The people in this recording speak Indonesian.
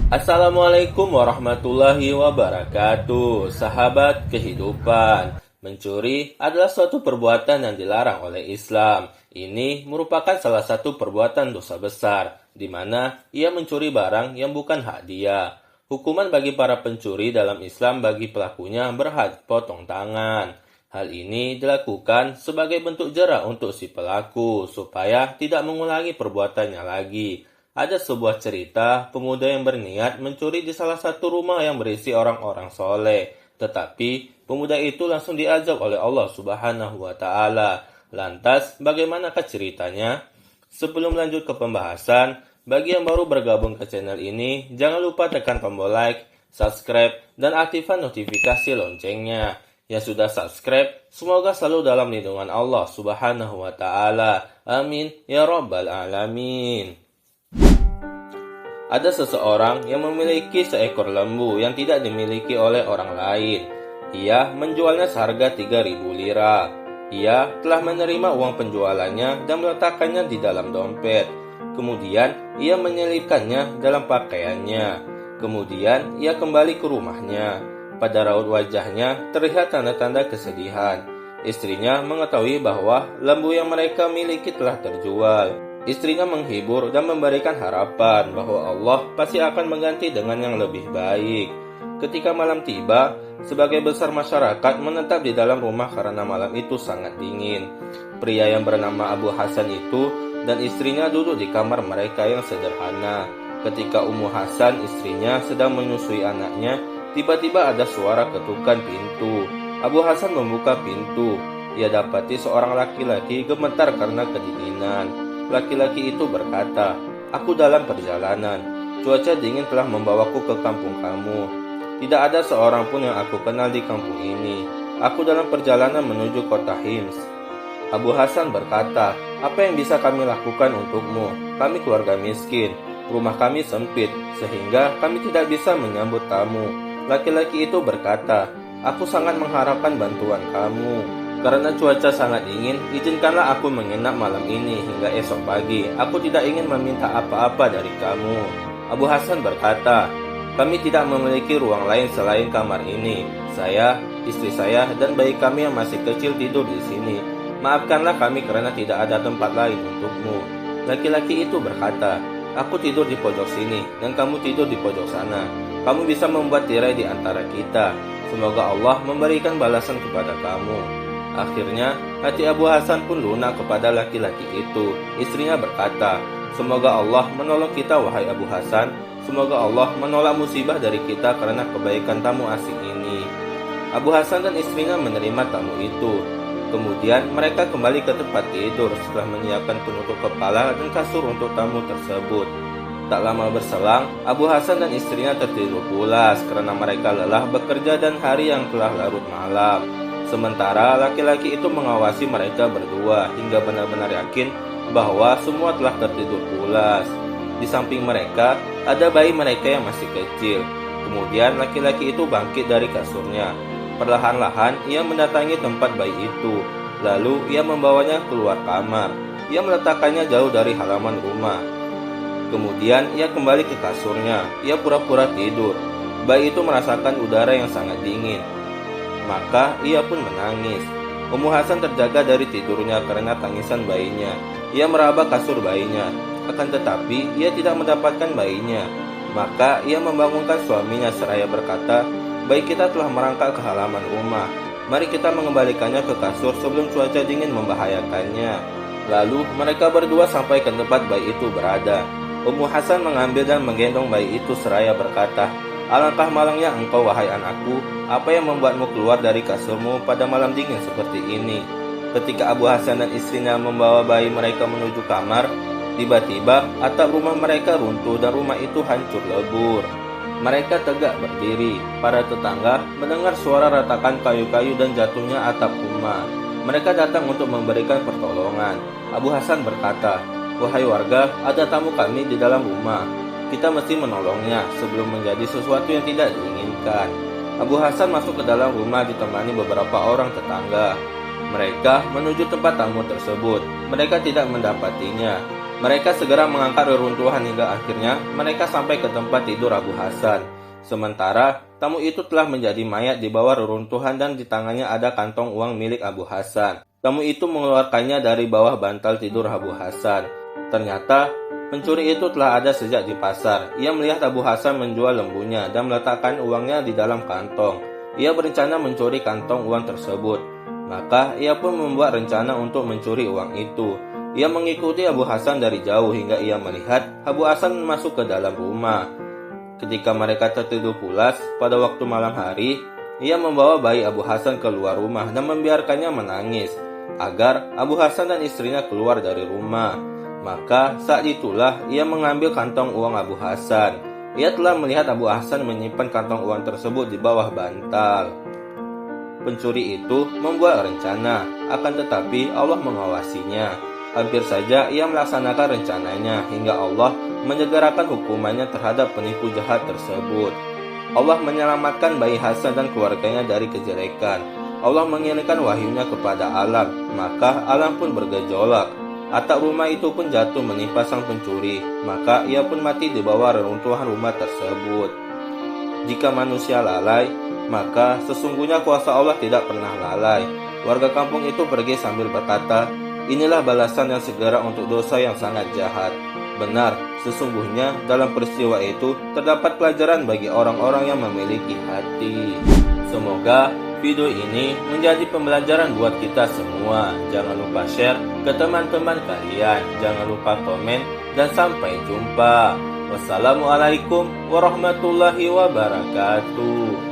Assalamualaikum warahmatullahi wabarakatuh. Sahabat kehidupan, mencuri adalah suatu perbuatan yang dilarang oleh Islam. Ini merupakan salah satu perbuatan dosa besar, di mana ia mencuri barang yang bukan hak dia. Hukuman bagi para pencuri dalam Islam bagi pelakunya berhad potong tangan. Hal ini dilakukan sebagai bentuk jera untuk si pelaku, supaya tidak mengulangi perbuatannya lagi. Ada sebuah cerita pemuda yang berniat mencuri di salah satu rumah yang berisi orang-orang soleh. Tetapi pemuda itu langsung diazab oleh Allah Subhanahu wa Ta'ala. Lantas, bagaimanakah ceritanya? Sebelum lanjut ke pembahasan, bagi yang baru bergabung ke channel ini, jangan lupa tekan tombol like, subscribe, dan aktifkan notifikasi loncengnya. Yang sudah subscribe, semoga selalu dalam lindungan Allah Subhanahu wa Ta'ala. Amin ya Rabbal Alamin. Ada seseorang yang memiliki seekor lembu yang tidak dimiliki oleh orang lain. Ia menjualnya seharga 3.000 lira. Ia telah menerima uang penjualannya dan meletakkannya di dalam dompet. Kemudian ia menyelipkannya dalam pakaiannya. Kemudian ia kembali ke rumahnya. Pada raut wajahnya terlihat tanda-tanda kesedihan. Istrinya mengetahui bahwa lembu yang mereka miliki telah terjual. Istrinya menghibur dan memberikan harapan bahwa Allah pasti akan mengganti dengan yang lebih baik. Ketika malam tiba, sebagai besar masyarakat menetap di dalam rumah karena malam itu sangat dingin. Pria yang bernama Abu Hasan itu dan istrinya duduk di kamar mereka yang sederhana. Ketika Ummu Hasan, istrinya, sedang menyusui anaknya, tiba-tiba ada suara ketukan pintu. Abu Hasan membuka pintu. Ia dapati seorang laki-laki gemetar karena kedinginan. Laki-laki itu berkata, "Aku dalam perjalanan. Cuaca dingin telah membawaku ke kampung kamu. Tidak ada seorang pun yang aku kenal di kampung ini. Aku dalam perjalanan menuju kota Hims." Abu Hasan berkata, "Apa yang bisa kami lakukan untukmu? Kami keluarga miskin. Rumah kami sempit, sehingga kami tidak bisa menyambut tamu." Laki-laki itu berkata, "Aku sangat mengharapkan bantuan kamu. Karena cuaca sangat dingin, izinkanlah aku menginap malam ini hingga esok pagi. Aku tidak ingin meminta apa-apa dari kamu." Abu Hasan berkata, "Kami tidak memiliki ruang lain selain kamar ini. Saya, istri saya, dan bayi kami yang masih kecil tidur di sini. Maafkanlah kami karena tidak ada tempat lain untukmu." Laki-laki itu berkata, "Aku tidur di pojok sini, dan kamu tidur di pojok sana. Kamu bisa membuat tirai di antara kita. Semoga Allah memberikan balasan kepada kamu." Akhirnya, hati Abu Hasan pun lunak kepada laki-laki itu. Istrinya berkata, "Semoga Allah menolong kita, wahai Abu Hasan. Semoga Allah menolak musibah dari kita karena kebaikan tamu asing ini." Abu Hasan dan istrinya menerima tamu itu. Kemudian mereka kembali ke tempat tidur setelah menyiapkan penutup kepala dan kasur untuk tamu tersebut. Tak lama berselang, Abu Hasan dan istrinya tertidur pulas karena mereka lelah bekerja dan hari yang telah larut malam. Sementara laki-laki itu mengawasi mereka berdua hingga benar-benar yakin bahwa semua telah tertidur pulas. Di samping mereka, ada bayi mereka yang masih kecil. Kemudian laki-laki itu bangkit dari kasurnya. Perlahan-lahan ia mendatangi tempat bayi itu. Lalu ia membawanya keluar kamar. Ia meletakkannya jauh dari halaman rumah. Kemudian ia kembali ke kasurnya. Ia pura-pura tidur. Bayi itu merasakan udara yang sangat dingin. Maka ia pun menangis. Ummu Hasan terjaga dari tidurnya karena tangisan bayinya. Ia meraba kasur bayinya, akan tetapi ia tidak mendapatkan bayinya. Maka ia membangunkan suaminya seraya berkata, "Bayi kita telah merangkak ke halaman rumah. Mari kita mengembalikannya ke kasur sebelum cuaca dingin membahayakannya." Lalu mereka berdua sampai ke tempat bayi itu berada. Ummu Hasan mengambil dan menggendong bayi itu seraya berkata, "Alangkah malangnya engkau, wahai anakku. Apa yang membuatmu keluar dari kasurmu pada malam dingin seperti ini?" Ketika Abu Hasan dan istrinya membawa bayi mereka menuju kamar, tiba-tiba atap rumah mereka runtuh dan rumah itu hancur lebur. Mereka tegak berdiri. Para tetangga mendengar suara retakan kayu-kayu dan jatuhnya atap rumah. Mereka datang untuk memberikan pertolongan. Abu Hasan berkata, "Wahai warga, ada tamu kami di dalam rumah. Kita mesti menolongnya sebelum menjadi sesuatu yang tidak diinginkan." Abu Hasan masuk ke dalam rumah ditemani beberapa orang tetangga. Mereka menuju tempat tamu tersebut. Mereka tidak mendapatinya. Mereka segera mengangkat reruntuhan hingga akhirnya mereka sampai ke tempat tidur Abu Hasan. Sementara tamu itu telah menjadi mayat di bawah reruntuhan dan di tangannya ada kantong uang milik Abu Hasan. Tamu itu mengeluarkannya dari bawah bantal tidur Abu Hasan. Ternyata pencuri itu telah ada sejak di pasar. Ia melihat Abu Hasan menjual lembunya dan meletakkan uangnya di dalam kantong. Ia berencana mencuri kantong uang tersebut. Maka ia pun membuat rencana untuk mencuri uang itu. Ia mengikuti Abu Hasan dari jauh hingga ia melihat Abu Hasan masuk ke dalam rumah. Ketika mereka tertidur pulas pada waktu malam hari, ia membawa bayi Abu Hasan keluar rumah dan membiarkannya menangis agar Abu Hasan dan istrinya keluar dari rumah. Maka saat itulah ia mengambil kantong uang Abu Hasan. Ia telah melihat Abu Hasan menyimpan kantong uang tersebut di bawah bantal. Pencuri itu membuat rencana, akan tetapi Allah mengawasinya. Hampir saja ia melaksanakan rencananya hingga Allah menyegerakan hukumannya terhadap penipu jahat tersebut. Allah menyelamatkan bayi Hasan dan keluarganya dari kejelekan. Allah mengirimkan wahyunya kepada alam, maka alam pun bergejolak. Atap rumah itu pun jatuh menimpa sang pencuri, maka ia pun mati di bawah reruntuhan rumah tersebut. Jika manusia lalai, maka sesungguhnya kuasa Allah tidak pernah lalai. Warga kampung itu pergi sambil berkata, inilah balasan yang segera untuk dosa yang sangat jahat. Benar, sesungguhnya dalam peristiwa itu terdapat pelajaran bagi orang-orang yang memiliki hati. Semoga video ini menjadi pembelajaran buat kita semua. Jangan lupa share ke teman-teman kalian. Jangan lupa komen dan sampai jumpa. Wassalamualaikum warahmatullahi wabarakatuh.